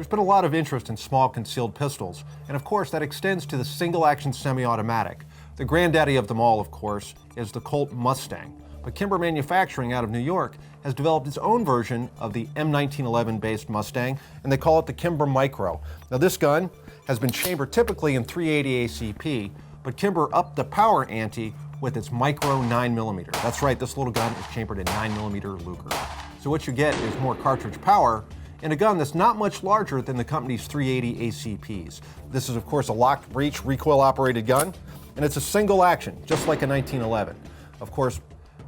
There's been a lot of interest in small concealed pistols, and of course that extends to the single-action semi-automatic. The granddaddy of them all, of course, is the Colt Mustang. But Kimber Manufacturing out of New York has developed its own version of the M1911-based Mustang, and they call it the Kimber Micro. Now this gun has been chambered typically in .380 ACP, but Kimber upped the power ante with its Micro 9mm. That's right, this little gun is chambered in 9mm Luger. So what you get is more cartridge power in a gun that's not much larger than the company's .380 ACPs. This is, of course, a locked breech recoil-operated gun, and it's a single action, just like a 1911. Of course,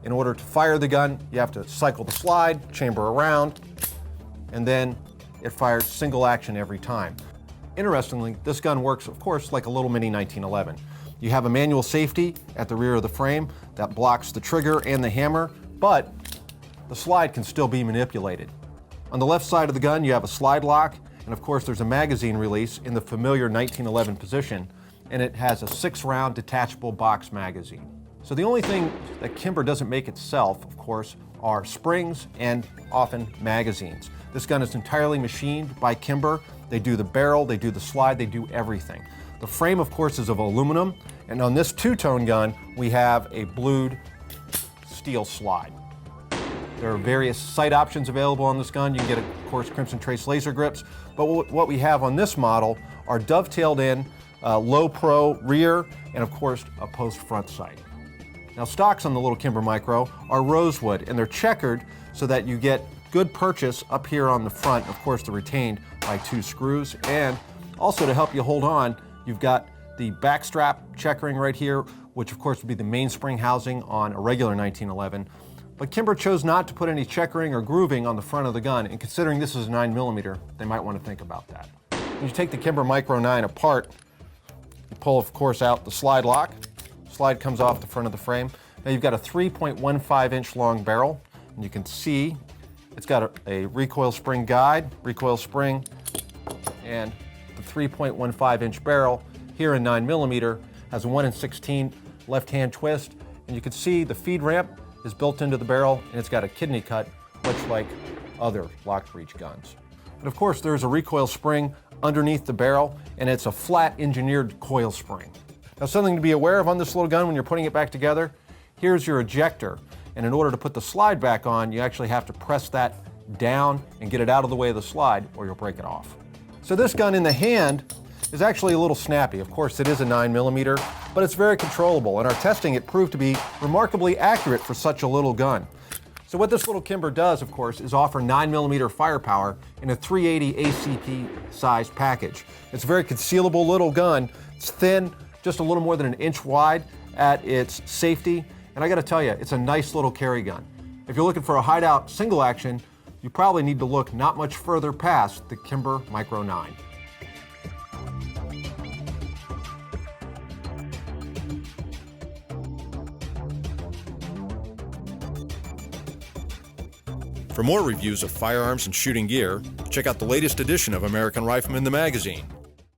in order to fire the gun, you have to cycle the slide, chamber around, and then it fires single action every time. Interestingly, this gun works, of course, like a little mini 1911. You have a manual safety at the rear of the frame that blocks the trigger and the hammer, but the slide can still be manipulated. On the left side of the gun, you have a slide lock, and of course there's a magazine release in the familiar 1911 position, and it has a 6-round detachable box magazine. So the only thing that Kimber doesn't make itself, of course, are springs and often magazines. This gun is entirely machined by Kimber. They do the barrel, they do the slide, they do everything. The frame, of course, is of aluminum, and on this two-tone gun, we have a blued steel slide. There are various sight options available on this gun. You can get, of course, Crimson Trace laser grips, but what we have on this model are dovetailed in, low pro rear, and of course, a post front sight. Now, stocks on the little Kimber Micro are rosewood, and they're checkered so that you get good purchase up here on the front. Of course, they're retained by 2 screws, and also to help you hold on, you've got the back strap checkering right here, which of course would be the mainspring housing on a regular 1911. But Kimber chose not to put any checkering or grooving on the front of the gun, and considering this is a 9mm, they might want to think about that. When you take the Kimber Micro 9 apart, you pull, of course, out the slide lock. Slide comes off the front of the frame. Now you've got a 3.15-inch long barrel, and you can see it's got a recoil spring guide, recoil spring, and the 3.15-inch barrel here in 9mm has a 1/16 left-hand twist, and you can see the feed ramp is built into the barrel, and it's got a kidney cut, much like other locked breech guns. And of course, there's a recoil spring underneath the barrel, and it's a flat engineered coil spring. Now, something to be aware of on this little gun when you're putting it back together, here's your ejector, and in order to put the slide back on, you actually have to press that down and get it out of the way of the slide, or you'll break it off. So this gun in the hand is actually a little snappy. Of course, it is a 9mm, but it's very controllable. In our testing, it proved to be remarkably accurate for such a little gun. So what this little Kimber does, of course, is offer 9mm firepower in a .380 ACP sized package. It's a very concealable little gun. It's thin, just a little more than 1 inch wide at its safety, and I gotta tell you, it's a nice little carry gun. If you're looking for a hideout single action, you probably need to look not much further past the Kimber Micro 9. For more reviews of firearms and shooting gear, check out the latest edition of American Rifleman the magazine.